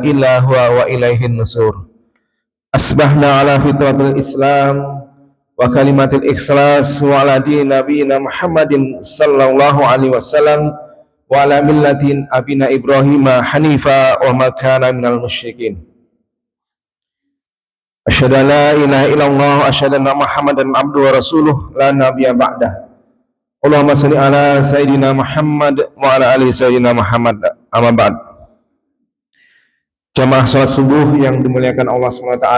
illa huwa wa ilaihin nusur. Asbahna ala fitratil Islam wa kalimatil ikhlas wa ala din nabiyina Muhammadin sallallahu alaihi wasallam wa ala millatin abina Ibrahim hanifa wa ma kana minal musyrikin. Asyhadu an la ilaha illallah wa asyhadu anna Muhammadan abduhu wa rasuluh la nabiyya ba'dah. Allahumma shalli ala sayyidina Muhammad wa ala ali sayyidina Muhammad. Amma ba'd. Jamaah salat subuh yang dimuliakan Allah SWT,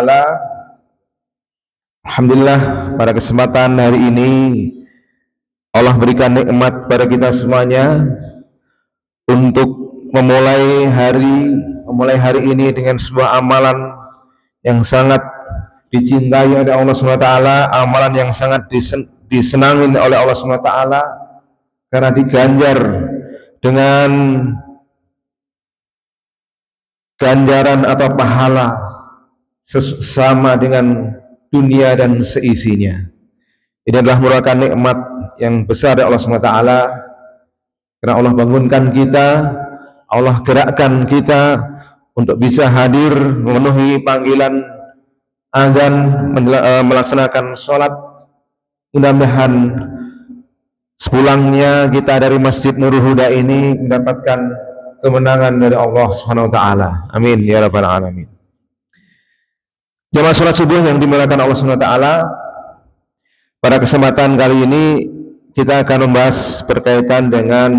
alhamdulillah pada kesempatan hari ini Allah berikan nikmat pada kita semuanya untuk memulai hari ini dengan sebuah amalan yang sangat dicintai oleh Allah SWT, amalan yang sangat disenangi oleh Allah SWT karena diganjar dengan ganjaran atau pahala sama dengan dunia dan seisinya. Ini adalah merupakan nikmat yang besar dari Allah SWT karena Allah bangunkan kita, Allah gerakkan kita untuk bisa hadir memenuhi panggilan azan, melaksanakan sholat. Mudah-mudahan sepulangnya kita dari Masjid Nurul Huda ini mendapatkan kemenangan dari Allah Subhanahu wa taala. Amin ya rabbal alamin. Jamaah salat subuh yang dimuliakan Allah Subhanahu wa taala, pada kesempatan kali ini kita akan membahas berkaitan dengan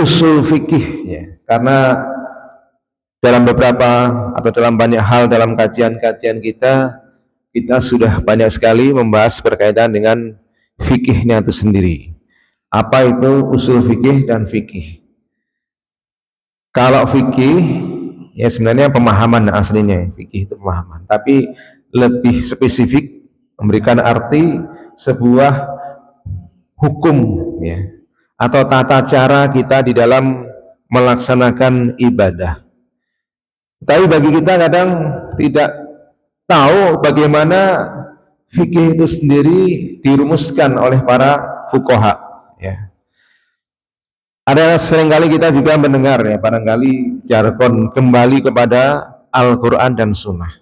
usul fikih ya. Karena dalam beberapa atau dalam banyak hal dalam kajian-kajian kita sudah banyak sekali membahas berkaitan dengan fikihnya itu sendiri. Apa itu usul fikih dan fikih? Kalau fikih ya sebenarnya pemahaman aslinya, fikih itu pemahaman, tapi lebih spesifik memberikan arti sebuah hukum ya, atau tata cara kita di dalam melaksanakan ibadah. Tapi bagi kita kadang tidak tahu bagaimana fikih itu sendiri dirumuskan oleh para fuqaha. Ya. Ada seringkali kita juga mendengar ya, barangkali jargon kembali kepada Al-Quran dan Sunnah.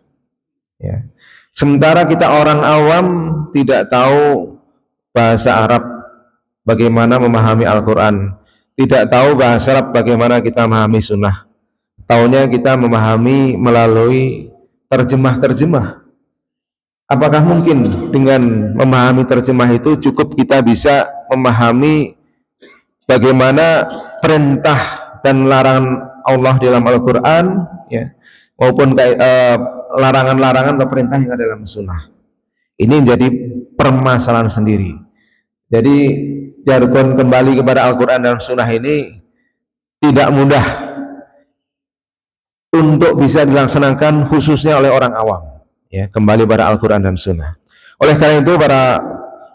Ya. Sementara kita orang awam tidak tahu bahasa Arab bagaimana memahami Al-Quran, tidak tahu bahasa Arab bagaimana kita memahami Sunnah. Taunya kita memahami melalui terjemah-terjemah. Apakah mungkin dengan memahami terjemah itu cukup kita bisa memahami bagaimana perintah dan larangan Allah dalam Al-Quran ya, maupun larangan-larangan atau perintah yang ada dalam sunnah? Ini menjadi permasalahan sendiri. Jadi jargon kembali kepada Al-Quran dan sunnah ini tidak mudah untuk bisa dilaksanakan khususnya oleh orang awam ya, kembali pada Al-Quran dan Sunnah. Oleh karena itu para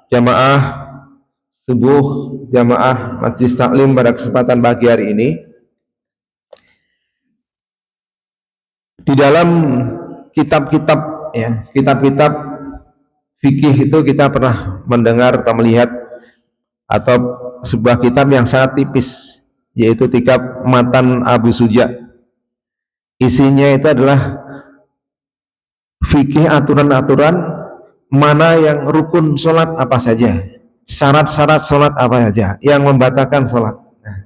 jamaah subuh, jamaah Majelis Taklim pada kesempatan pagi hari ini, di dalam kitab-kitab ya, kitab-kitab fikih itu kita pernah mendengar atau melihat atau sebuah kitab yang sangat tipis, yaitu kitab Matan Abu Suja. Isinya itu adalah fikih aturan-aturan mana yang rukun sholat apa saja, syarat-syarat sholat apa saja yang membatalkan sholat. Nah,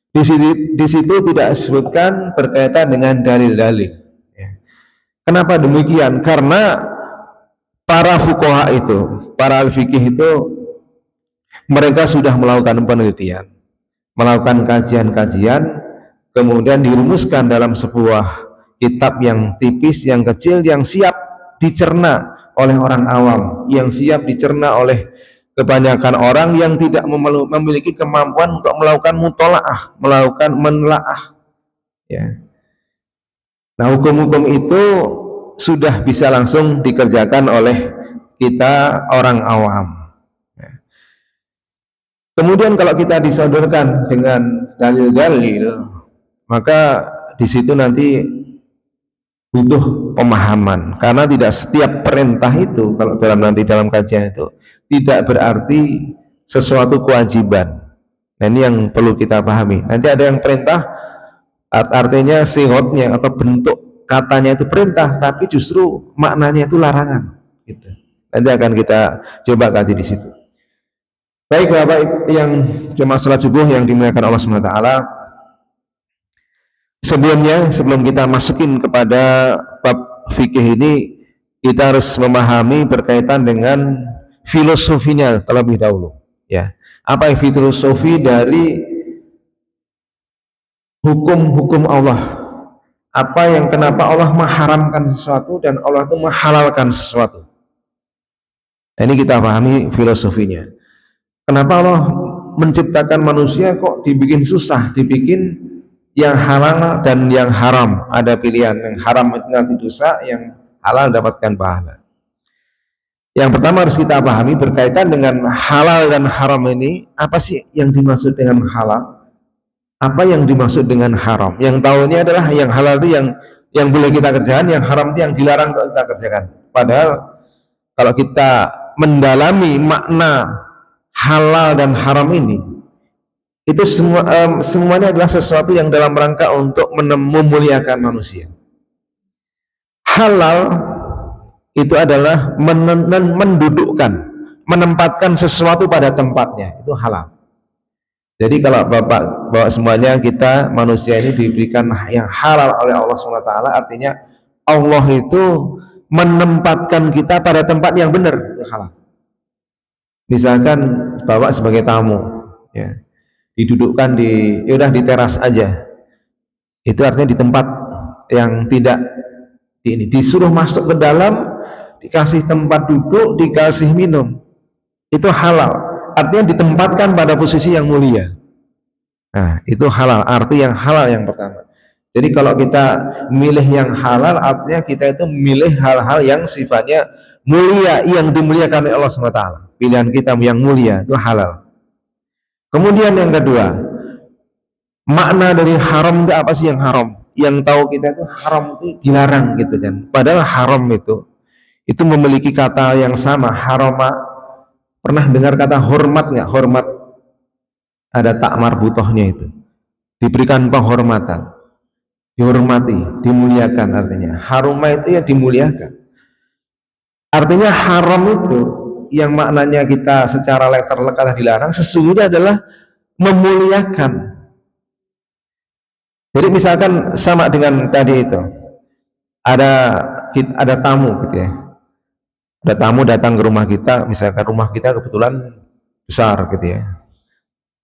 di situ tidak disebutkan berkaitan dengan dalil-dalil. Ya. Kenapa demikian? Karena para fuqaha itu, para al-fikih itu, mereka sudah melakukan penelitian, melakukan kajian-kajian, kemudian dirumuskan dalam sebuah kitab yang tipis, yang kecil, yang siap dicerna oleh orang awam, yang siap dicerna oleh kebanyakan orang yang tidak memiliki kemampuan untuk melakukan mutolaah, melakukan menelaah ya. Nah, hukum-hukum itu sudah bisa langsung dikerjakan oleh kita orang awam ya. Kemudian kalau kita disodorkan dengan dalil-dalil, maka di situ nanti butuh pemahaman, karena tidak setiap perintah itu kalau dalam kajian itu tidak berarti sesuatu kewajiban. Nah, ini yang perlu kita pahami. Nanti ada yang perintah Artinya sihotnya atau bentuk katanya itu perintah, tapi justru maknanya itu larangan. Gitu. Nanti akan kita coba kaji di situ. Baik Bapak yang jemaah salat subuh yang dimuliakan Allah Subhanahu wa taala, sebelum kita masukin kepada bab fikih ini, kita harus memahami berkaitan dengan filosofinya terlebih dahulu, ya. Apa filosofi dari hukum-hukum Allah? Apa yang kenapa Allah mengharamkan sesuatu dan Allah itu menghalalkan sesuatu? Ini kita pahami filosofinya. Kenapa Allah menciptakan manusia kok dibikin susah, dibikin yang halal dan yang haram, ada pilihan. Yang haram itu nanti dosa, yang halal dapatkan pahala. Yang pertama harus kita pahami berkaitan dengan halal dan haram ini, apa sih yang dimaksud dengan halal? Apa yang dimaksud dengan haram? Yang tahu ini adalah yang halal itu yang boleh kita kerjakan, yang haram itu yang dilarang untuk kita kerjakan. Padahal kalau kita mendalami makna halal dan haram ini, itu semuanya adalah sesuatu yang dalam rangka untuk memuliakan manusia. Halal itu adalah mendudukkan, menempatkan sesuatu pada tempatnya, itu halal. Jadi kalau Bapak semuanya, kita manusia ini diberikan yang halal oleh Allah SWT, artinya Allah itu menempatkan kita pada tempat yang benar, itu halal. Misalkan Bapak sebagai tamu, ya, didudukkan di teras aja, itu artinya di tempat yang tidak disuruh masuk ke dalam, dikasih tempat duduk, dikasih minum, itu halal. Artinya ditempatkan pada posisi yang mulia. Nah, itu halal, arti yang halal yang pertama. Jadi kalau kita milih yang halal, artinya kita itu milih hal-hal yang sifatnya mulia, yang dimuliakan oleh Allah SWT. Pilihan kita yang mulia itu halal. Kemudian yang kedua, makna dari haram itu apa sih yang haram? Yang tahu kita itu haram itu dilarang gitu kan. Padahal haram itu memiliki kata yang sama, harama. Pernah dengar kata hormat nggak? Hormat, ada tak marbutohnya itu, diberikan penghormatan, dihormati, dimuliakan. Artinya haruma itu ya dimuliakan. Artinya haram itu yang maknanya kita secara letter dilarang, sesungguhnya adalah memuliakan. Jadi misalkan sama dengan tadi itu, ada tamu gitu ya, ada tamu datang ke rumah kita, misalkan rumah kita kebetulan besar gitu ya,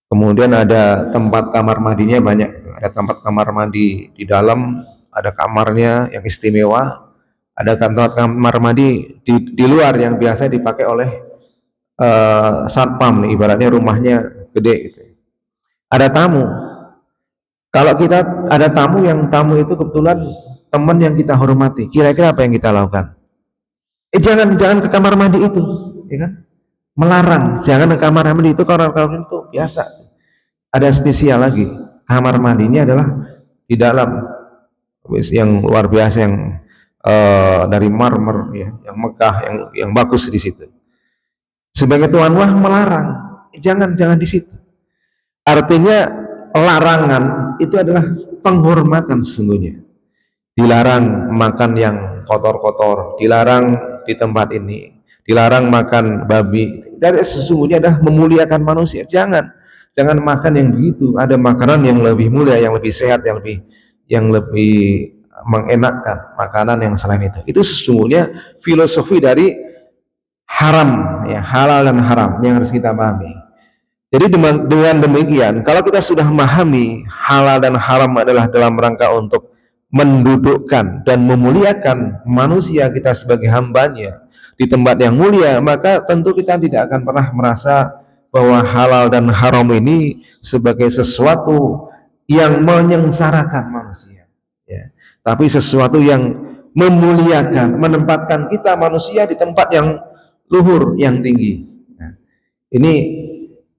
kemudian ada tempat kamar mandinya banyak, ada tempat kamar mandi di dalam, ada kamarnya yang istimewa, ada tempat kamar mandi di luar yang biasa dipakai oleh satpam, ibaratnya rumahnya gede gitu. Ada tamu, kalau kita ada tamu itu kebetulan teman yang kita hormati, kira-kira apa yang kita lakukan? Jangan ke kamar mandi itu, ya kan? Melarang, jangan ke kamar mandi itu, kamar mandi itu biasa. Ada spesial lagi, kamar mandinya adalah di dalam, yang luar biasa, yang dari marmer, ya, yang megah, yang bagus di situ. Sebagai tuan rumah melarang, jangan di situ. Artinya larangan itu adalah penghormatan sesungguhnya. Dilarang makan yang kotor-kotor, dilarang di tempat ini, dilarang makan babi. Dan sesungguhnya adalah memuliakan manusia. Jangan makan yang begitu. Ada makanan yang lebih mulia, yang lebih sehat, yang lebih mengenakkan, makanan yang selain itu. Itu sesungguhnya filosofi dari haram, ya, halal dan haram yang harus kita pahami. Jadi dengan demikian, kalau kita sudah memahami halal dan haram adalah dalam rangka untuk mendudukkan dan memuliakan manusia kita sebagai hambanya di tempat yang mulia, maka tentu kita tidak akan pernah merasa bahwa halal dan haram ini sebagai sesuatu yang menyengsarakan manusia, ya. Tapi sesuatu yang memuliakan, menempatkan kita manusia di tempat yang luhur, yang tinggi. Nah, ini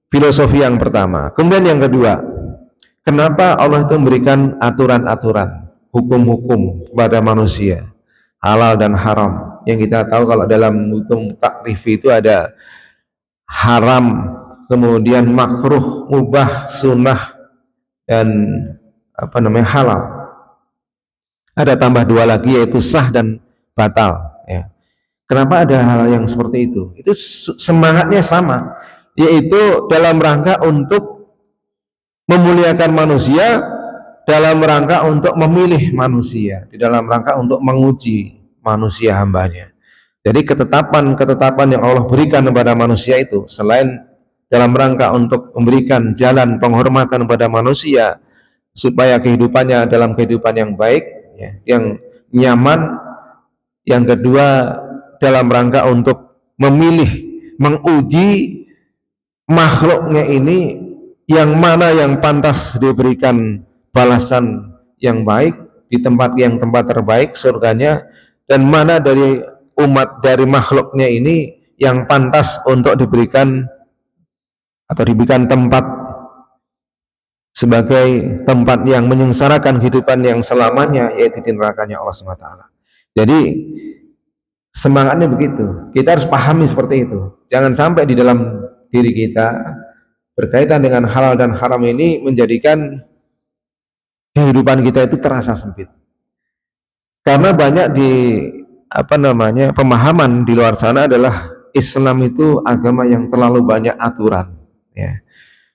filosofi yang pertama. Kemudian yang kedua, kenapa Allah itu memberikan aturan-aturan, hukum-hukum kepada manusia, halal dan haram? Yang kita tahu kalau dalam hukum takrif itu ada haram, kemudian makruh, mubah, sunnah, dan halal. Ada tambah dua lagi, yaitu sah dan batal. Ya. Kenapa ada hal yang seperti itu? Itu semangatnya sama, yaitu dalam rangka untuk memuliakan manusia, dalam rangka untuk memilih manusia, di dalam rangka untuk menguji manusia hambanya. Jadi ketetapan yang Allah berikan kepada manusia itu, selain dalam rangka untuk memberikan jalan penghormatan kepada manusia supaya kehidupannya dalam kehidupan yang baik, ya, yang nyaman. Yang kedua, dalam rangka untuk memilih, menguji makhluknya ini yang mana yang pantas diberikan balasan yang baik di tempat terbaik surganya, dan mana dari dari makhluknya ini yang pantas untuk diberikan tempat sebagai tempat yang menyengsarakan kehidupan yang selamanya, yaitu di nerakanya Allah SWT. Jadi semangatnya begitu, kita harus pahami seperti itu. Jangan sampai di dalam diri kita berkaitan dengan halal dan haram ini menjadikan kehidupan kita itu terasa sempit. Karena banyak di pemahaman di luar sana adalah Islam itu agama yang terlalu banyak aturan, ya.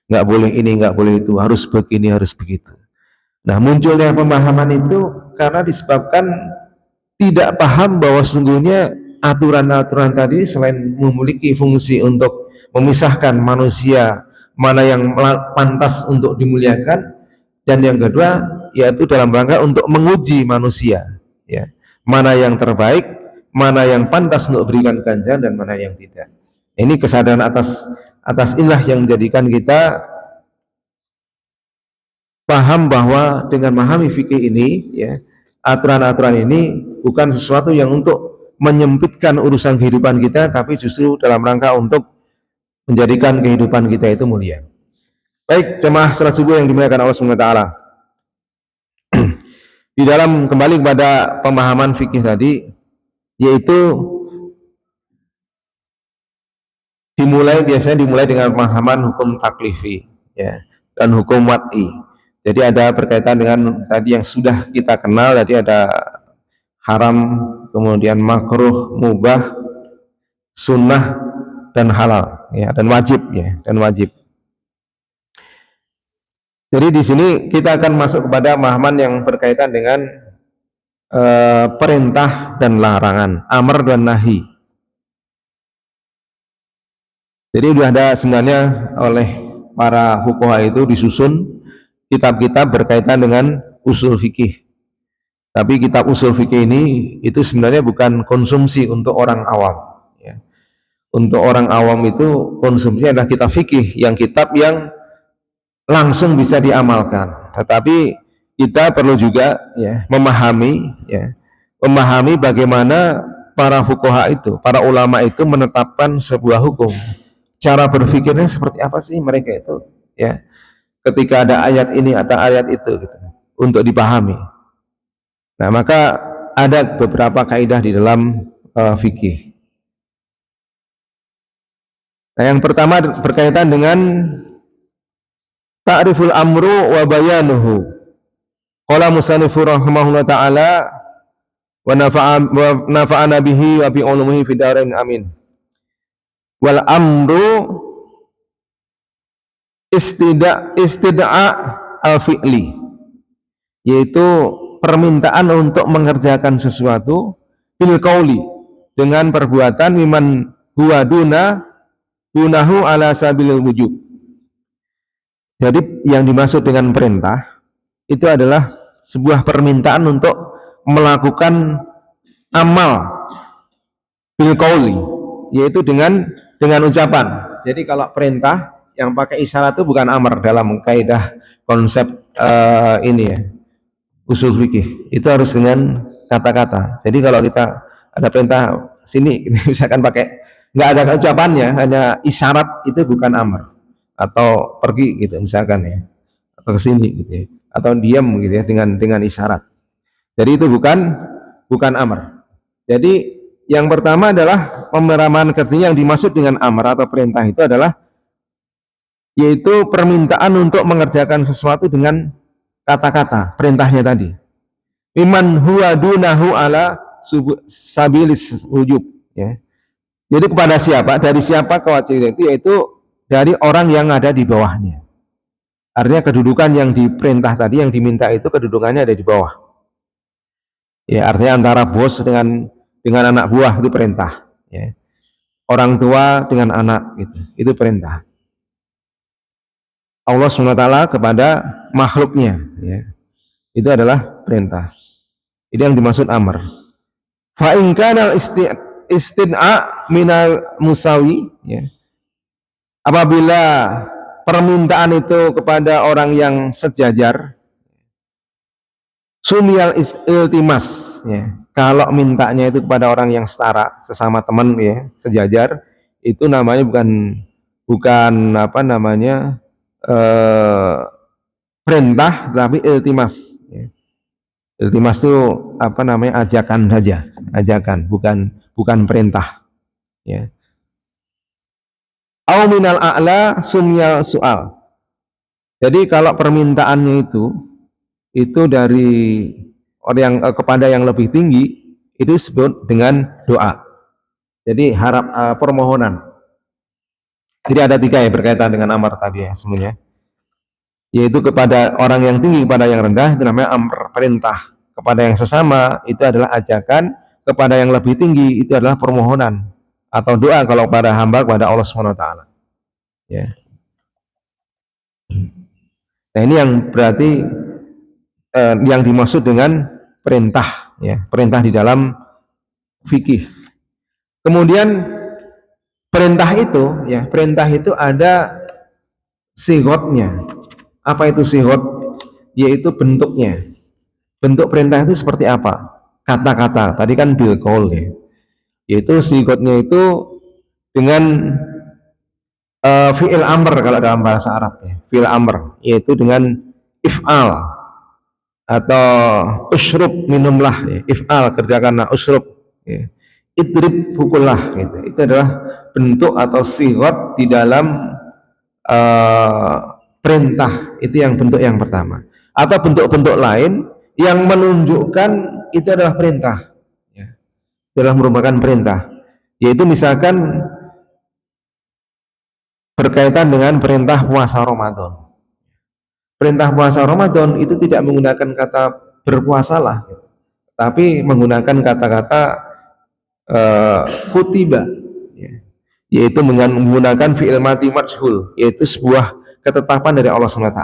Nggak boleh ini, nggak boleh itu, harus begini, harus begitu. Nah, munculnya pemahaman itu karena disebabkan tidak paham bahwa sesungguhnya aturan-aturan tadi selain memiliki fungsi untuk memisahkan manusia mana yang pantas untuk dimuliakan, dan yang kedua yaitu dalam rangka untuk menguji manusia, ya, mana yang terbaik, mana yang pantas untuk berikan ganjaran dan mana yang tidak. Ini kesadaran atas inilah yang menjadikan kita paham bahwa dengan memahami fikih ini, ya, aturan-aturan ini bukan sesuatu yang untuk menyempitkan urusan kehidupan kita, tapi justru dalam rangka untuk menjadikan kehidupan kita itu mulia. Baik, jemaah salat subuh yang dimuliakan Allah SWT, di dalam kembali kepada pemahaman fikih tadi, yaitu biasanya dimulai dengan pemahaman hukum taklifi, ya, dan hukum wad'i. Jadi ada berkaitan dengan tadi yang sudah kita kenal, tadi ada haram, kemudian makruh, mubah, sunnah, dan halal, ya, dan wajib, ya, dan wajib. Jadi di sini kita akan masuk kepada pemahaman yang berkaitan dengan perintah dan larangan, amr dan nahi. Jadi sudah ada sebenarnya oleh para fuqaha itu disusun kitab-kitab berkaitan dengan usul fikih. Tapi kitab usul fikih ini itu sebenarnya bukan konsumsi untuk orang awam, ya. Untuk orang awam itu konsumsi adalah kitab fikih, kitab yang langsung bisa diamalkan. Tetapi kita perlu juga, ya, memahami bagaimana para fuqaha itu, para ulama itu menetapkan sebuah hukum. Cara berpikirnya seperti apa sih mereka itu, ya, ketika ada ayat ini atau ayat itu, gitu, untuk dipahami. Nah, maka ada beberapa kaidah di dalam fikih. Nah, yang pertama berkaitan dengan ta'riful amru wa bayanuhu. Qala musannifu rahimahullah ta'ala wa nafa'ana bihi wa bi ulumihi fid dharain amin. Wal amru istid'a al-fi'li, yaitu permintaan untuk mengerjakan sesuatu bil qauli, dengan perbuatan, miman huwa dunahu ala sabilil wujub. Jadi yang dimaksud dengan perintah itu adalah sebuah permintaan untuk melakukan amal bil qauli, yaitu dengan ucapan. Jadi kalau perintah yang pakai isyarat itu bukan amr dalam kaidah konsep ini, ya, usul fikih, itu harus dengan kata-kata. Jadi kalau kita ada perintah sini, misalkan pakai nggak ada ucapannya, hanya isyarat, itu bukan amr. Atau pergi gitu misalkan, ya, atau ke sini gitu, ya, atau diam gitu, ya, dengan isyarat. Jadi itu bukan amr. Jadi yang pertama adalah pemeramaan kerjanya. Yang dimaksud dengan amr atau perintah itu adalah yaitu permintaan untuk mengerjakan sesuatu dengan kata-kata perintahnya tadi. Iman huwa dunahu ala sabilis wujub, ya. Jadi kepada siapa? Dari siapa kewajiban itu? Yaitu dari orang yang ada di bawahnya. Artinya kedudukan yang diperintah tadi, yang diminta itu kedudukannya ada di bawah. Ya, artinya antara bos dengan anak buah itu perintah. Ya. Orang tua dengan anak itu perintah. Allah SWT kepada makhluknya, ya. Itu adalah perintah. Ini yang dimaksud amr. Fa in kana istin'a minal musawi, ya. Apabila permintaan itu kepada orang yang sejajar, sumiyal iltimas, ya. Kalau mintanya itu kepada orang yang setara, sesama teman, ya, sejajar, itu namanya bukan apa namanya perintah, tapi iltimas, ya. Iltimas itu apa namanya, ajakan saja, ajakan, bukan perintah, ya. Au minal a'la sumyal soal. Jadi kalau permintaannya itu dari orang yang kepada yang lebih tinggi, itu disebut dengan doa. Jadi permohonan. Jadi ada 3 ya berkaitan dengan amar tadi ya semuanya. Yaitu kepada orang yang tinggi, kepada yang rendah, itu namanya amr, perintah. Kepada yang sesama itu adalah ajakan, kepada yang lebih tinggi itu adalah permohonan atau doa kalau pada hamba kepada Allah SWT, ya. Nah, ini yang berarti yang dimaksud dengan perintah, ya, perintah di dalam fikih. Kemudian perintah itu ada sigotnya. Apa itu sigot? Yaitu bentuknya. Bentuk perintah itu seperti apa? Kata-kata. Tadi kan bil qaul, ya. Yaitu sigotnya itu dengan fi'il amr kalau dalam bahasa Arab, ya. Fi'il amr yaitu dengan if'al atau ushrub, minumlah, ya. If'al, kerjakanlah, ushrub, ya. Idrib, pukullah, gitu. Itu adalah bentuk atau sigot di dalam perintah. Itu yang bentuk yang pertama. Atau bentuk-bentuk lain yang menunjukkan itu adalah perintah, ya. Itu adalah merupakan perintah. Yaitu misalkan berkaitan dengan perintah puasa Ramadan. Perintah puasa Ramadan itu tidak menggunakan kata berpuasalah, tapi menggunakan kata-kata kutiba, ya. Yaitu menggunakan fi'il mati majhul, yaitu sebuah ketetapan dari Allah SWT.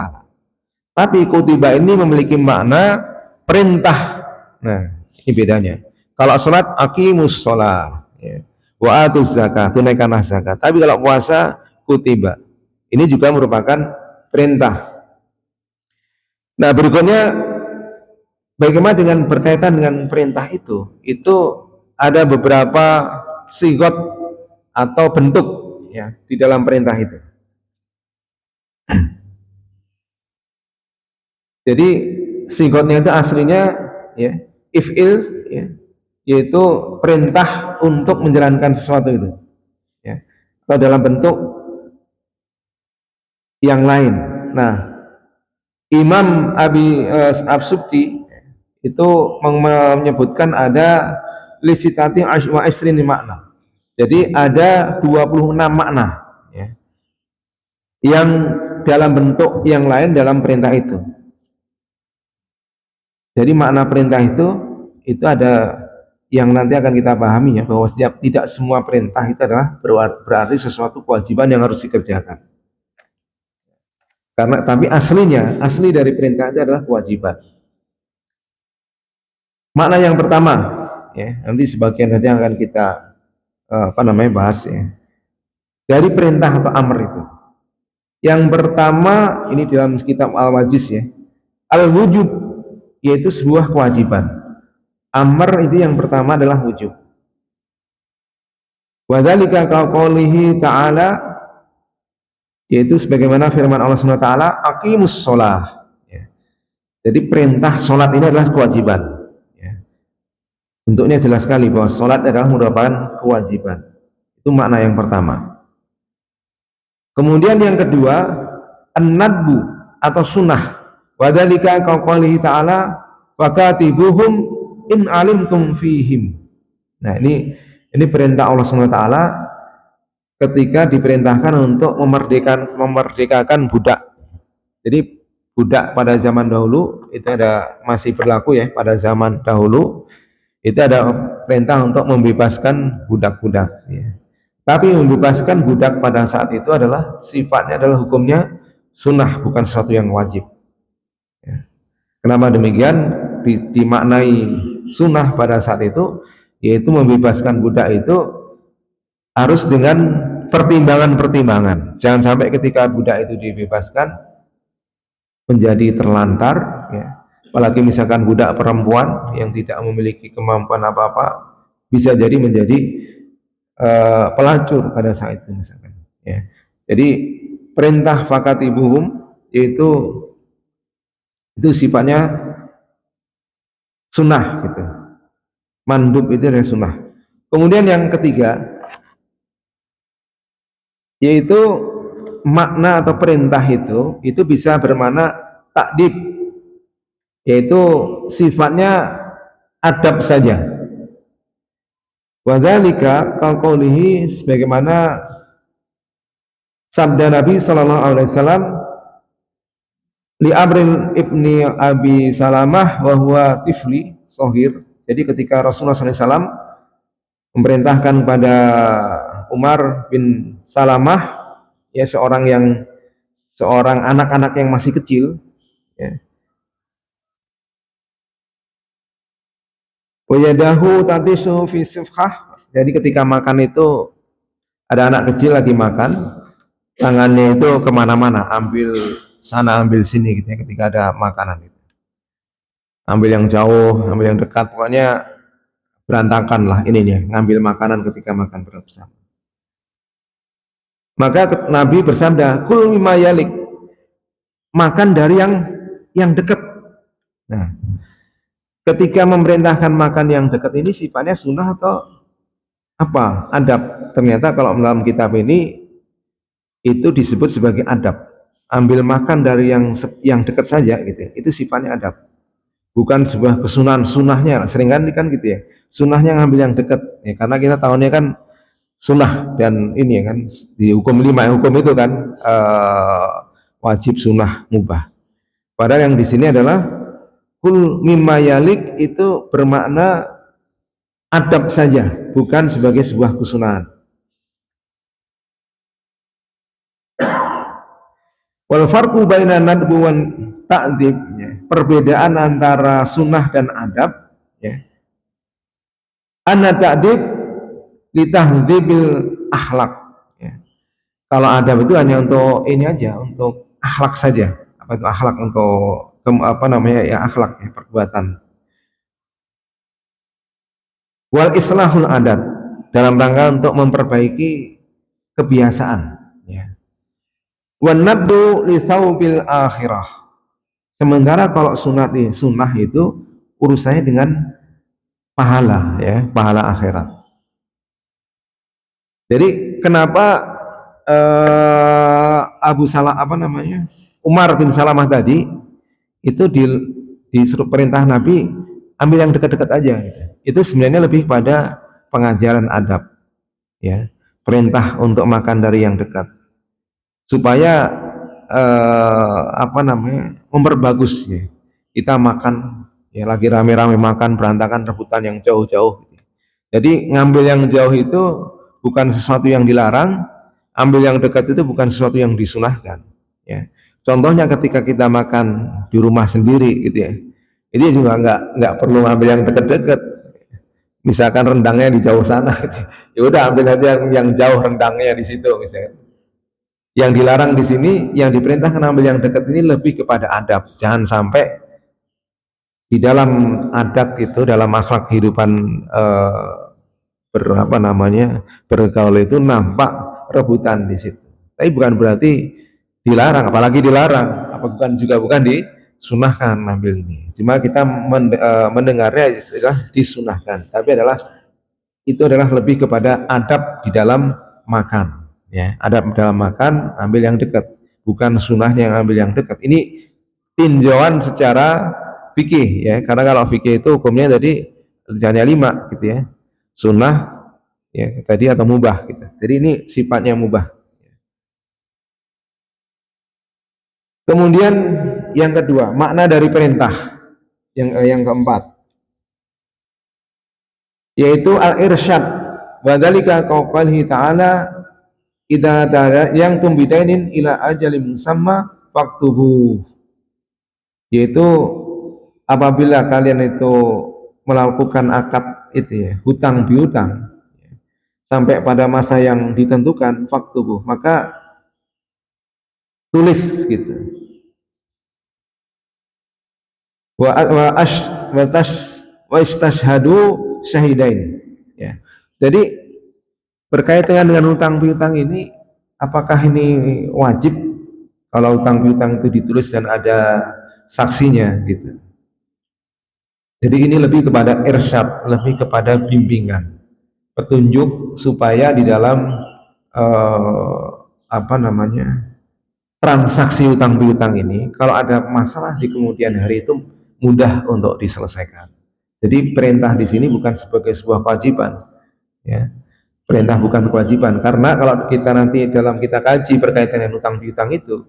Tapi kutiba ini memiliki makna perintah. Nah, ini bedanya. Kalau sholat, aqimus sholah, ya. Wa atuz zakat, tunaikanlah zakat. Tapi kalau puasa, kutiba. Ini juga merupakan perintah. Nah, berikutnya bagaimana dengan berkaitan dengan perintah itu? Itu ada beberapa sigot atau bentuk, ya, di dalam perintah itu. Jadi sigotnya itu aslinya, ya, if'il, ya, yaitu perintah untuk menjalankan sesuatu itu, ya, atau dalam bentuk yang lain. Nah, Imam As-Subki itu menyebutkan ada lisitati wa isrini makna. Jadi ada 26 makna, ya, yang dalam bentuk yang lain dalam perintah itu. Jadi makna perintah itu ada yang nanti akan kita pahami, ya, bahwa tidak semua perintah itu adalah berarti sesuatu kewajiban yang harus dikerjakan. Tapi asli dari perintah itu adalah kewajiban. Makna yang pertama, ya, nanti sebagian nanti akan kita bahas, ya, dari perintah atau amr itu. Yang pertama ini dalam kitab Al-Wajiz, ya, al-wujub, yaitu sebuah kewajiban. Amr itu yang pertama adalah wujub. Wa dzalika qaulihi ta'ala, yaitu sebagaimana firman Allah SWT, aqimus sholah, ya. Jadi perintah sholat ini adalah kewajiban, ya. Bentuknya jelas sekali bahwa sholat adalah merupakan kewajiban. Itu makna yang pertama. Kemudian yang kedua, an-nadbu atau sunnah. Wadzalika qaulihi ta'ala fakatibuhum in alimtum fihim. Nah, ini perintah Allah Subhanahu wa taala ketika diperintahkan untuk memerdekakan budak. Jadi budak pada zaman dahulu itu masih berlaku ya, pada zaman dahulu itu ada perintah untuk membebaskan budak-budak ya. Tapi membebaskan budak pada saat itu adalah sifatnya adalah hukumnya sunnah, bukan sesuatu yang wajib ya. Kenapa demikian? Dimaknai sunnah pada saat itu, yaitu membebaskan budak itu harus dengan pertimbangan-pertimbangan. Jangan sampai ketika budak itu dibebaskan menjadi terlantar ya. Apalagi misalkan budak perempuan yang tidak memiliki kemampuan apa-apa, bisa jadi menjadi pelacur pada saat itu misalkan ya. Jadi perintah fakatibuhum yaitu itu sifatnya sunnah gitu. Mandub itu adalah sunnah. Kemudian yang ketiga yaitu makna atau perintah itu bisa bermakna takdib, yaitu sifatnya adab saja. Wadzalika qaulihi, sebagaimana sabda Nabi sallallahu alaihi wasallam li Amrin ibni Abi Salamah wa huwa tifli sohir. Jadi ketika Rasulullah SAW memerintahkan pada Umar bin Salamah, ya seorang anak-anak yang masih kecil ya. Wayadahu tatisu fi sifhah. Jadi ketika makan itu ada anak kecil lagi makan, tangannya itu kemana-mana, ambil sana ambil sini gitu ya, ketika ada makanan itu. Ambil yang jauh, ambil yang dekat, pokoknya berantakan lah ini nih, ngambil makanan ketika makan bersama. Maka Nabi bersabda, kul mimma yalik, makan dari yang dekat. Nah, ketika memerintahkan makan yang dekat ini sifatnya sunnah atau apa? Adab. Ternyata kalau dalam kitab ini itu disebut sebagai adab. Ambil makan dari yang dekat saja gitu. Itu sifatnya adab. Bukan sebuah kesunahan, sunnahnya. Seringkali kan gitu ya. Sunnahnya ngambil yang dekat. Ya, karena kita tahunya kan sunnah dan ini ya kan di hukum 5 hukum itu kan wajib, sunnah, mubah. Padahal yang di sini adalah kul mimma yalik itu bermakna adab saja, bukan sebagai sebuah kesunahan. Wal farqu baina nadbu wan ta'dib, ya. Perbedaan antara sunnah dan adab ya. Anna ta'dib li tahdzibil akhlak ya. Kalau adab itu hanya untuk ini aja, untuk akhlak saja. Apa itu akhlak? Untuk apa namanya ya, akhlak ya, perbuatan. Wal islahul adat, dalam rangka untuk memperbaiki kebiasaan ya. Wan nabdu li thawbil akhirah, sementara kalau sunnah itu urusannya dengan pahala ya, pahala akhirat. Jadi kenapa Abu Salah apa namanya Umar bin Salamah tadi itu disuruh perintah Nabi ambil yang dekat-dekat aja gitu. Itu sebenarnya lebih pada pengajaran adab ya, perintah untuk makan dari yang dekat supaya apa namanya memperbagus ya. Kita makan ya, lagi rame-rame makan berantakan rebutan yang jauh-jauh gitu. Jadi ngambil yang jauh itu bukan sesuatu yang dilarang, ambil yang dekat itu bukan sesuatu yang disunahkan ya. Contohnya ketika kita makan di rumah sendiri gitu ya, ini juga nggak perlu ambil yang dekat-dekat. Misalkan rendangnya di jauh sana gitu. Ya udah ambil aja yang jauh, rendangnya di situ misalnya. Yang dilarang di sini, yang diperintahkan ambil yang dekat ini lebih kepada adab. Jangan sampai di dalam adab itu, dalam akhlak kehidupan bergaul itu nampak rebutan di situ. Tapi bukan berarti dilarang, apalagi dilarang, bukan disunahkan ambil ini. Cuma kita mendengarnya istilah disunahkan, tapi itu adalah lebih kepada adab di dalam makan. Ya, adab dalam makan ambil yang dekat, bukan sunnahnya yang ambil yang dekat. Ini tinjauan secara fikih ya, karena kalau fikih itu hukumnya tadi hanya 5 gitu ya, sunnah ya tadi atau mubah gitu. Jadi ini sifatnya mubah. Kemudian yang kedua, makna dari perintah yang keempat, yaitu al-irsyad. Wadzalika qaulihi ta'ala idza yang tumbidainin ila ajalin musamma faktubu, yaitu apabila kalian itu melakukan akad itu ya, hutang piutang sampai pada masa yang ditentukan faktubu, maka tulis gitu. Wa istashhadu syahidain ya. Jadi berkaitan dengan hutang piutang ini, apakah ini wajib kalau hutang piutang itu ditulis dan ada saksinya gitu. Jadi ini lebih kepada irsyad, lebih kepada bimbingan, petunjuk supaya di dalam apa namanya, transaksi hutang piutang ini kalau ada masalah di kemudian hari itu mudah untuk diselesaikan. Jadi perintah di sini bukan sebagai sebuah kewajiban, ya. Perintah bukan kewajiban, karena kalau kita nanti dalam kita kaji berkaitan dengan hutang piutang itu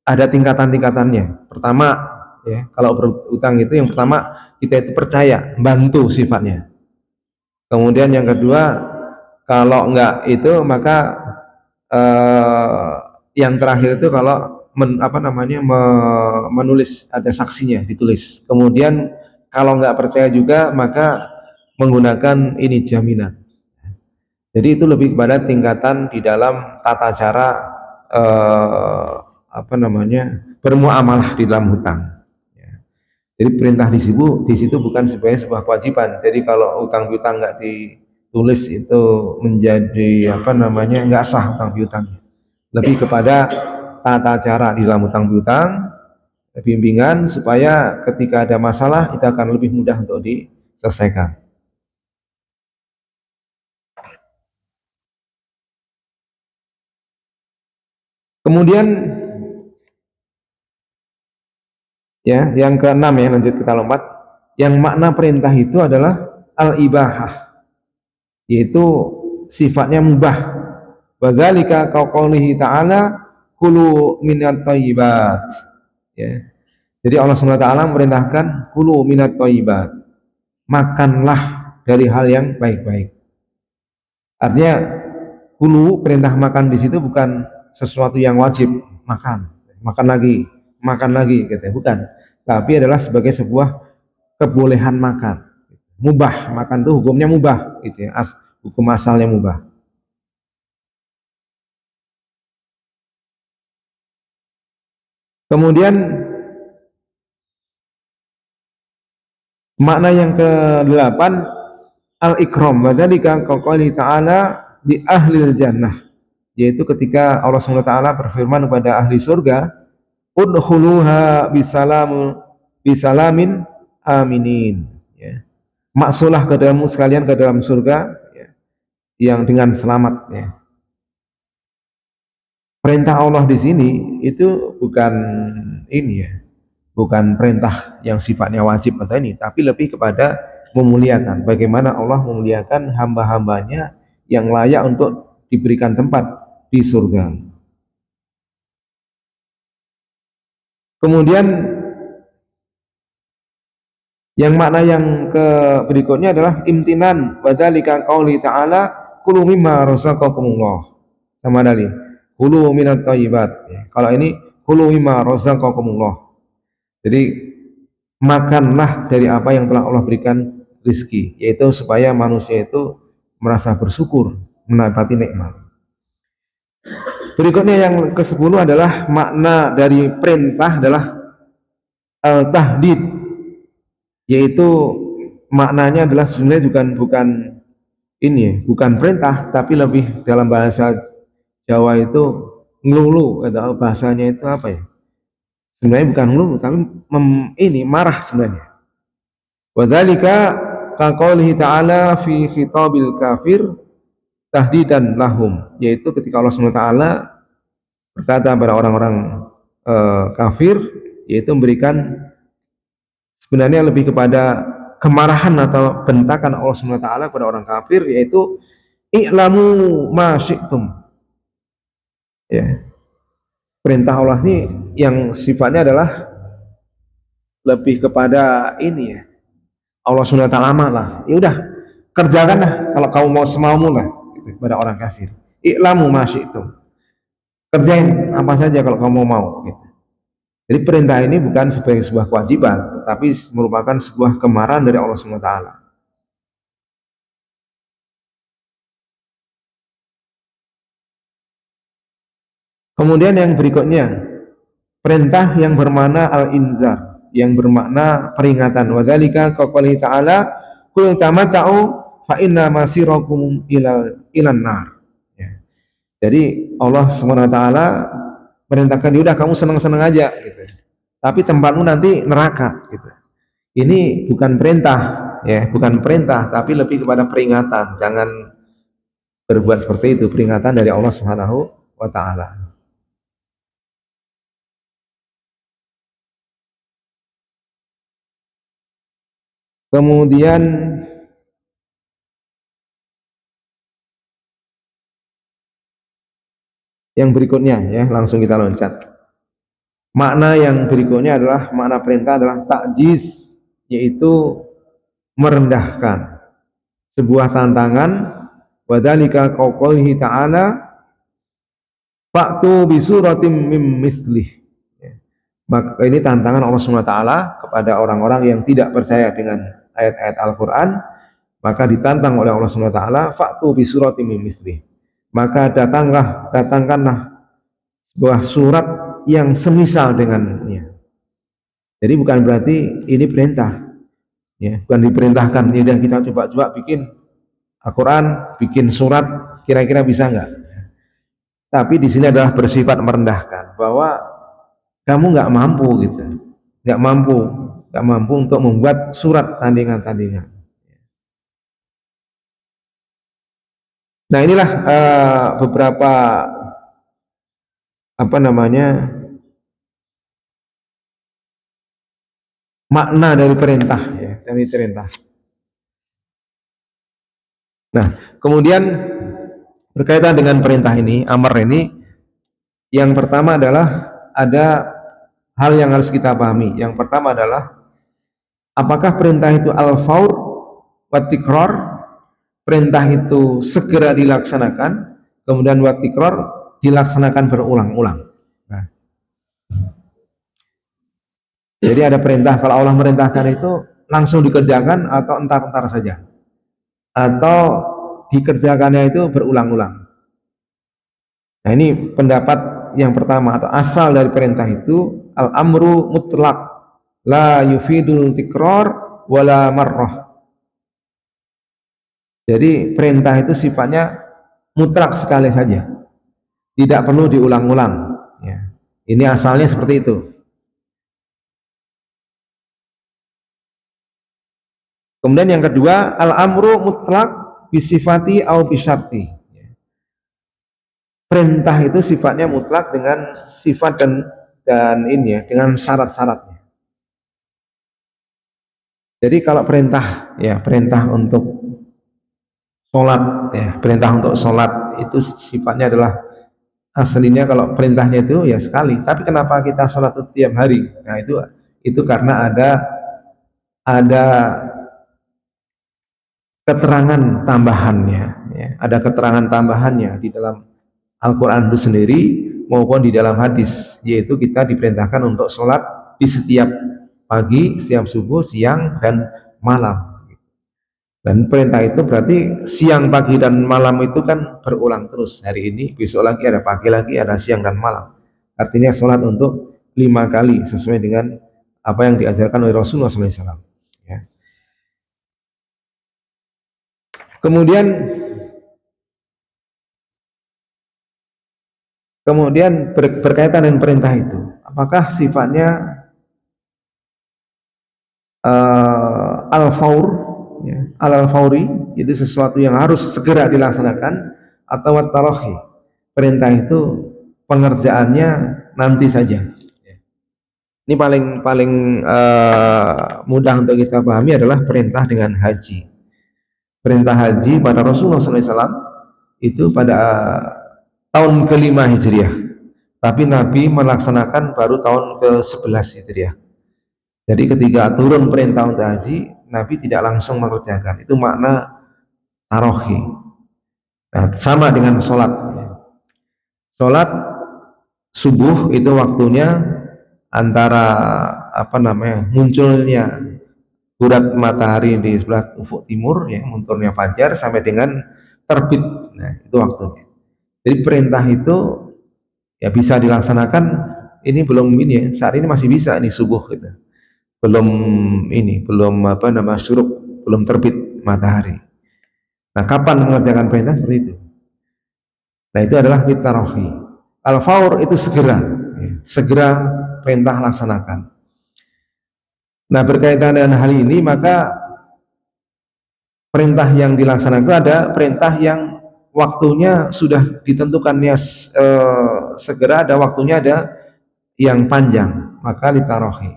ada tingkatan-tingkatannya. Pertama, ya, kalau berhutang itu yang pertama kita itu percaya, bantu sifatnya. Kemudian yang kedua, kalau enggak itu maka yang terakhir itu kalau menulis, ada saksinya ditulis. Kemudian kalau enggak percaya juga maka menggunakan ini jaminan. Jadi itu lebih kepada tingkatan di dalam tata cara bermuamalah di dalam hutang. Ya. Jadi perintah di situ bukan sebagai sebuah kewajiban. Jadi kalau hutang piutang nggak ditulis itu menjadi nggak sah hutang piutangnya. Lebih kepada tata cara di dalam hutang piutang, bimbingan supaya ketika ada masalah itu akan lebih mudah untuk diselesaikan. Kemudian ya, yang keenam ya, lanjut kita lompat. Yang makna perintah itu adalah al-ibahah, yaitu sifatnya mubah. Wadzalika qaulihi ta'ala kulu minat thayyibat. Ya. Jadi Allah SWT memerintahkan kulu minat thayyibat. Makanlah dari hal yang baik-baik. Artinya kulu, perintah makan di situ bukan sesuatu yang wajib, makan lagi gitu, bukan, tapi adalah sebagai sebuah kebolehan makan, mubah. Makan itu hukumnya mubah gitu ya, hukum asalnya mubah. Kemudian makna yang ke-8 al-ikram, wadzalika qaqali ta'ala di ahlil jannah, yaitu ketika Allah SWT berfirman kepada ahli surga, udkhuluha bisalamin aminin, ya. Masuklah ke dalam sekalian ke dalam surga ya, yang dengan selamat ya. Perintah Allah di sini itu bukan ini ya, bukan perintah yang sifatnya wajib atau ini, tapi lebih kepada memuliakan. Bagaimana Allah memuliakan hamba-hambanya yang layak untuk diberikan tempat di surga. Kemudian yang makna yang ke berikutnya adalah imtinan, wadzalika qauli ta'ala kulu mimma razaqakumullah. Sama tadi, kulu minat thayyibat ya. Kalau ini kulu mimma razaqakumullah. Jadi makanlah dari apa yang telah Allah berikan rizki, yaitu supaya manusia itu merasa bersyukur menepati nikmat. Berikutnya yang ke-10 adalah makna dari perintah adalah al-tahdid, yaitu maknanya adalah sebenarnya bukan ini ya, bukan perintah, tapi lebih dalam bahasa Jawa itu ngelulu, atau bahasanya itu apa ya, sebenarnya bukan ngelulu tapi ini marah sebenarnya. Wadzalika kaqaulihi ta'ala fi khitabil kafir tahdidan lahum, yaitu ketika Allah SWT berkata pada orang-orang kafir, yaitu memberikan sebenarnya lebih kepada kemarahan atau bentakan Allah Subhanahu wa taala kepada orang kafir, yaitu i'lamu ma syi'tum. Ya. Perintah Allah ini yang sifatnya adalah lebih kepada ini ya. Allah Subhanahu wa taala lah. Ya udah, kerjakanlah kalau kamu mau semaumu lah gitu, kepada orang kafir. I'lamu ma syi'tum. Kerjain apa saja kalau kamu mau gitu. Jadi perintah ini bukan sebagai sebuah kewajiban, tetapi merupakan sebuah kemarahan dari Allah Subhanahu wa taala. Kemudian yang berikutnya, perintah yang bermakna al-inzar, yang bermakna peringatan. Wa dzalika qaqali ta'ala qul tamata'u fa inna masirakum ilan nar. Ya. Jadi Allah Subhanahu wa taala merintahkan, udah kamu senang-senang aja gitu. Tapi tempatmu nanti neraka gitu. Ini bukan perintah ya, bukan perintah tapi lebih kepada peringatan. Jangan berbuat seperti itu, peringatan dari Allah Subhanahu wa taala. Kemudian yang berikutnya ya, langsung kita loncat. Makna yang berikutnya adalah makna perintah adalah takjiz, yaitu merendahkan sebuah tantangan. Wadzalika qaulihi ta'ala fa'tu bi suratim mim mithlih. Maka ini tantangan Allah Subhanahu wa taala kepada orang-orang yang tidak percaya dengan ayat-ayat Al-Qur'an, maka ditantang oleh Allah Subhanahu wa taala fa'tu bi suratim mim mithlih. Maka datangkanlah sebuah surat yang semisal dengannya. Jadi bukan berarti ini perintah, ya, bukan diperintahkan. Ini dan kita coba-coba bikin Al-Quran, bikin surat, kira-kira bisa nggak? Tapi di sini adalah bersifat merendahkan, bahwa kamu nggak mampu gitu, nggak mampu, nggak mampu untuk membuat surat tandingan-tandingan. Nah inilah beberapa apa namanya makna dari perintah ya, dari perintah. Nah, kemudian berkaitan dengan perintah ini, amar ini, yang pertama adalah ada hal yang harus kita pahami. Yang pertama adalah apakah perintah itu al-faur wa tikrar, perintah itu segera dilaksanakan, kemudian wa tikrar dilaksanakan berulang-ulang. Nah, jadi ada perintah, kalau Allah merintahkan itu langsung dikerjakan atau entar-entar saja, atau dikerjakannya itu berulang-ulang. Nah ini pendapat yang pertama atau asal dari perintah itu al-amru mutlak la yufidul tikrar wala marrah. Jadi perintah itu sifatnya mutlak sekali saja, tidak perlu diulang-ulang ya. Ini asalnya seperti itu. Kemudian yang kedua, al-amru mutlak bisifati au bisyarti. Perintah itu sifatnya mutlak dengan sifat dan ini ya, dengan syarat-syaratnya. Jadi kalau perintah ya, perintah untuk sholat ya, perintah untuk sholat itu sifatnya adalah aslinya kalau perintahnya itu ya sekali. Tapi kenapa kita sholat itu tiap hari? Nah itu karena ada keterangan tambahannya ya. Ada keterangan tambahannya di dalam Al-Quran itu sendiri maupun di dalam hadis, yaitu kita diperintahkan untuk sholat di setiap pagi, setiap subuh, siang, dan malam. Dan perintah itu berarti siang, pagi, dan malam itu kan berulang terus. Hari ini, besok lagi ada pagi lagi, ada siang dan malam. Artinya sholat untuk 5 kali sesuai dengan apa yang diajarkan oleh Rasulullah SAW. Ya. Kemudian berkaitan dengan perintah itu, apakah sifatnya al-faur, ya, al-fauri, itu sesuatu yang harus segera dilaksanakan, atau at-tarahi, perintah itu pengerjaannya nanti saja. Ini paling paling mudah untuk kita pahami adalah perintah dengan haji. Perintah haji pada Rasulullah SAW itu pada tahun kelima Hijriah, tapi Nabi melaksanakan baru tahun ke-11 Hijriah. Jadi ketika turun perintah untuk haji, Nabi tidak langsung mengerjakan. Itu makna tarohi. Nah, sama dengan sholat. Sholat subuh itu waktunya antara munculnya bulat matahari di sebelah ufuk timur, ya, munculnya fajar sampai dengan terbit. Nah, itu waktunya. Jadi perintah itu ya bisa dilaksanakan. Ini belum ini ya, saat ini masih bisa ini subuh gitu. Belum syuruk, belum terbit matahari. Nah, kapan mengerjakan perintah seperti itu? Nah, itu adalah tarohi. Al-faur itu segera, ya, segera perintah laksanakan. Nah, berkaitan dengan hal ini, maka perintah yang dilaksanakan itu ada perintah yang waktunya sudah ditentukannya segera, ada waktunya, ada yang panjang, maka litarohi.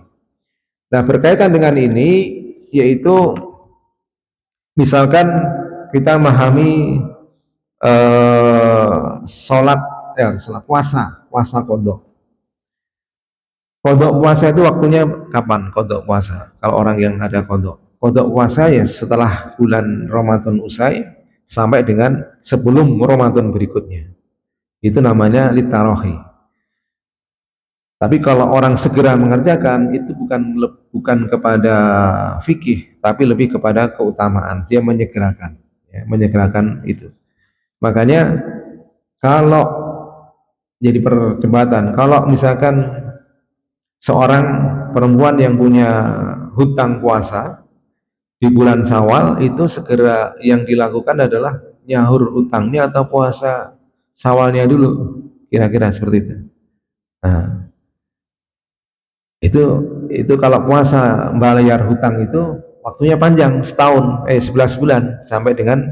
Nah, berkaitan dengan ini, yaitu misalkan kita memahami sholat puasa kodok. Kodok puasa itu waktunya kapan? Kodok puasa, kalau orang yang ada kodok puasa ya setelah bulan Ramadan usai sampai dengan sebelum Ramadan berikutnya, itu namanya litarohi. Tapi kalau orang segera mengerjakan itu bukan kepada fikih, tapi lebih kepada keutamaan. Dia menyegerakan, ya, menyegerakan itu. Makanya kalau jadi perdebatan, kalau misalkan seorang perempuan yang punya hutang puasa di bulan Syawal, itu segera yang dilakukan adalah nyahur hutangnya atau puasa Syawalnya dulu, kira-kira seperti itu. Nah, itu kalau puasa bayar hutang itu waktunya panjang, setahun 11 bulan sampai dengan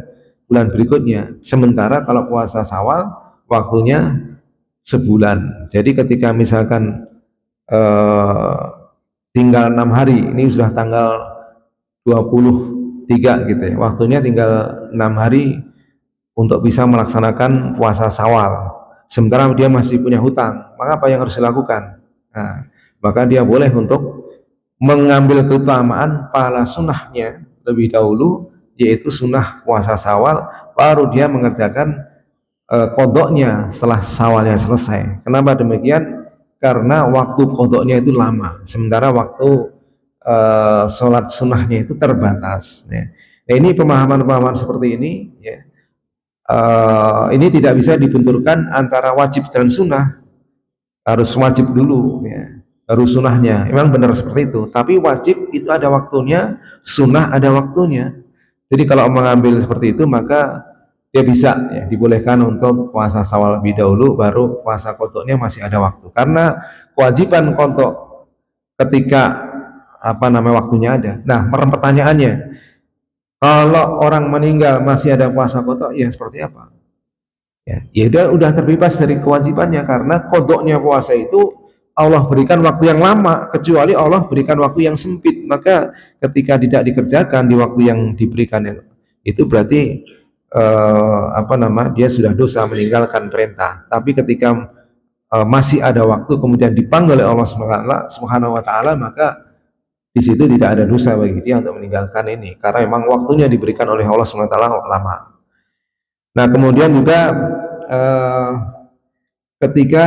bulan berikutnya. Sementara kalau puasa Syawal waktunya sebulan. Jadi ketika misalkan tinggal 6 hari, ini sudah tanggal 23 gitu ya, waktunya tinggal 6 hari untuk bisa melaksanakan puasa Syawal. Sementara dia masih punya hutang, maka apa yang harus dilakukan? Nah, maka dia boleh untuk mengambil keutamaan pahala sunnahnya lebih dahulu, yaitu sunnah puasa Syawal, baru dia mengerjakan kodoknya setelah Syawalnya selesai. Kenapa demikian? Karena waktu kodoknya itu lama, sementara waktu sholat sunnahnya itu terbatas, ya. Nah, ini pemahaman-pemahaman seperti ini, ya, ini tidak bisa dibenturkan antara wajib dan sunnah. Harus wajib dulu, ya, baru sunnahnya. Memang benar seperti itu, tapi wajib itu ada waktunya, sunnah ada waktunya. Jadi kalau mengambil seperti itu, maka dia bisa, ya, dibolehkan untuk puasa Syawal lebih dahulu, baru puasa kodoknya masih ada waktu. Karena kewajiban kodok ketika waktunya ada. Nah, pertanyaannya, kalau orang meninggal masih ada puasa kodok, ya seperti apa? Ya udah terbebas dari kewajibannya, karena kodoknya puasa itu Allah berikan waktu yang lama, kecuali Allah berikan waktu yang sempit. Maka ketika tidak dikerjakan di waktu yang diberikan itu berarti dia sudah dosa meninggalkan perintah. Tapi ketika masih ada waktu kemudian dipanggil oleh Allah Subhanahu wa taala, maka di situ tidak ada dosa bagi dia untuk meninggalkan ini, karena memang waktunya diberikan oleh Allah Subhanahu wa taala lama. Nah, kemudian juga ketika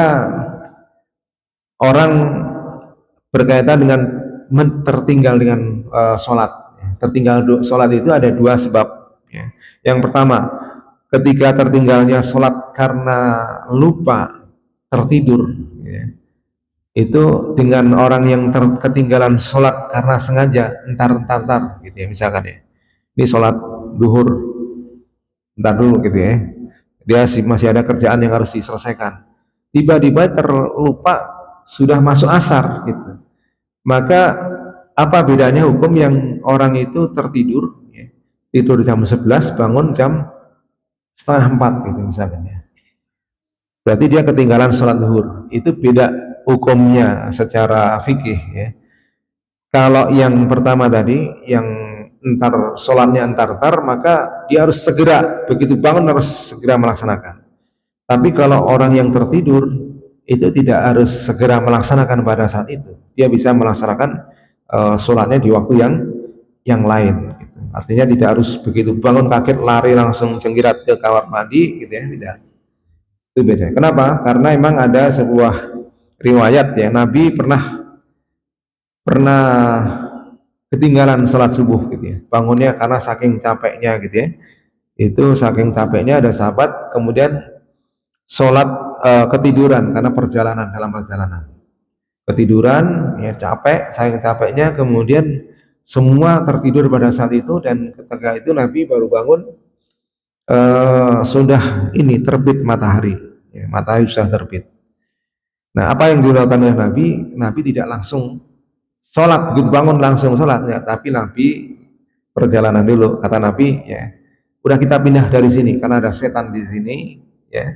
orang berkaitan dengan tertinggal dengan sholat, tertinggal sholat itu ada dua sebab, ya. Yang pertama, ketika tertinggalnya sholat karena lupa, tertidur, ya, itu dengan orang yang ketinggalan sholat karena sengaja, entar gitu ya, misalkan ya, ini sholat duhur entar dulu gitu ya, dia masih ada kerjaan yang harus diselesaikan, tiba-tiba terlupa sudah masuk asar gitu, maka apa bedanya hukum yang orang itu tertidur, ya, tidur jam 11 bangun jam setengah 4 gitu misalkan ya, berarti dia ketinggalan sholat zuhur, itu beda hukumnya secara fikih ya. Kalau yang pertama tadi, yang entar sholatnya entar-entar, maka dia harus segera, begitu bangun harus segera melaksanakan. Tapi kalau orang yang tertidur, itu tidak harus segera melaksanakan pada saat itu. Dia bisa melaksanakan sholatnya di waktu yang lain. Gitu. Artinya tidak harus begitu bangun kaget lari langsung jengkirat ke kamar mandi, gitu ya, tidak. Itu beda. Kenapa? Karena memang ada sebuah riwayat ya, Nabi pernah pernah ketinggalan sholat subuh gitu ya, bangunnya karena saking capeknya gitu ya, itu saking capeknya ada sahabat kemudian sholat ketiduran karena perjalanan, dalam perjalanan ketiduran ya, capek, saking capeknya kemudian semua tertidur pada saat itu, dan ketika itu Nabi baru bangun, sudah ini terbit matahari ya, matahari sudah terbit. Nah, apa yang dilakukan oleh Nabi? Nabi tidak langsung sholat, begitu bangun langsung sholat ya, tapi Nabi perjalanan dulu. Kata Nabi ya, udah kita pindah dari sini karena ada setan di sini ya,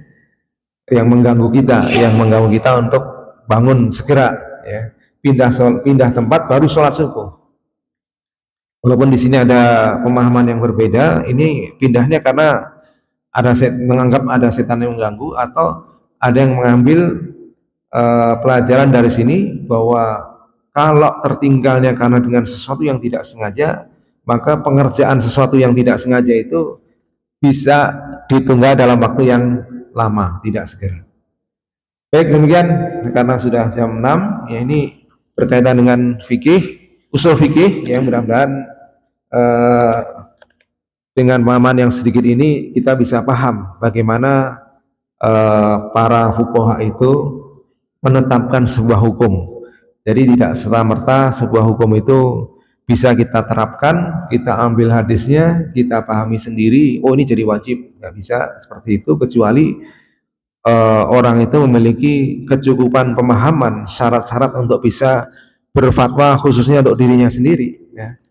yang mengganggu kita untuk bangun segera ya, pindah tempat baru sholat subuh. Walaupun di sini ada pemahaman yang berbeda, ini pindahnya karena menganggap ada setan yang mengganggu, atau ada yang mengambil pelajaran dari sini bahwa kalau tertinggalnya karena dengan sesuatu yang tidak sengaja, maka pengerjaan sesuatu yang tidak sengaja itu bisa ditunda dalam waktu yang lama, tidak segera. Baik, demikian karena sudah jam 6 ya, ini berkaitan dengan fikih, usul fikih ya, mudah-mudahan eh, dengan pemahaman yang sedikit ini kita bisa paham bagaimana para fuqaha itu menetapkan sebuah hukum. Jadi tidak serta-merta sebuah hukum itu bisa kita terapkan, kita ambil hadisnya, kita pahami sendiri, oh ini jadi wajib. Nggak bisa seperti itu, kecuali orang itu memiliki kecukupan pemahaman, syarat-syarat untuk bisa berfatwa khususnya untuk dirinya sendiri. Ya.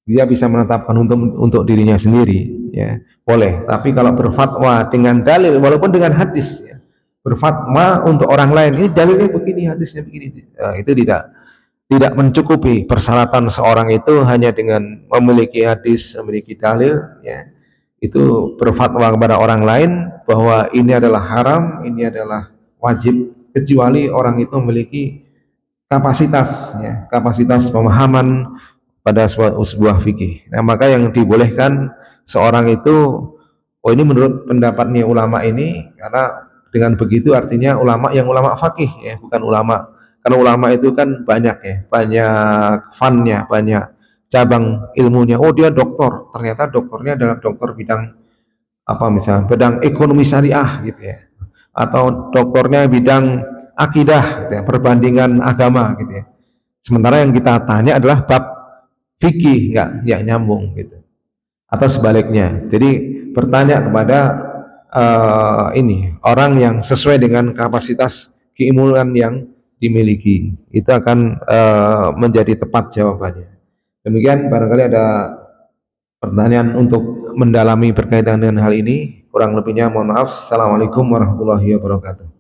Dia bisa menetapkan untuk dirinya sendiri, ya boleh. Tapi kalau berfatwa dengan dalil, walaupun dengan hadis, ya, berfatwa untuk orang lain, ini dalilnya begini, hadisnya begini, itu tidak mencukupi persyaratan seorang itu hanya dengan memiliki hadis, memiliki dalil, ya, itu berfatwa kepada orang lain bahwa ini adalah haram, ini adalah wajib, kecuali orang itu memiliki kapasitas, ya, kapasitas pemahaman pada sebuah fikih. Nah, maka yang dibolehkan seorang itu, oh ini menurut pendapatnya ulama ini, karena dengan begitu artinya ulama yang ulama fakih ya, bukan ulama, karena ulama itu kan banyak ya, banyak funnya, banyak cabang ilmunya. Oh dia doktor, ternyata doktornya adalah doktor bidang apa, misalnya bidang ekonomi syariah gitu ya, atau doktornya bidang akidah gitu ya, perbandingan agama gitu ya. Sementara yang kita tanya adalah bab fikih, nggak nyambung gitu, atau sebaliknya. Jadi bertanya kepada ini orang yang sesuai dengan kapasitas keilmuan yang dimiliki, itu akan menjadi tepat jawabannya. Demikian, barangkali ada pertanyaan untuk mendalami berkaitan dengan hal ini. Kurang lebihnya mohon maaf. Assalamualaikum warahmatullahi wabarakatuh.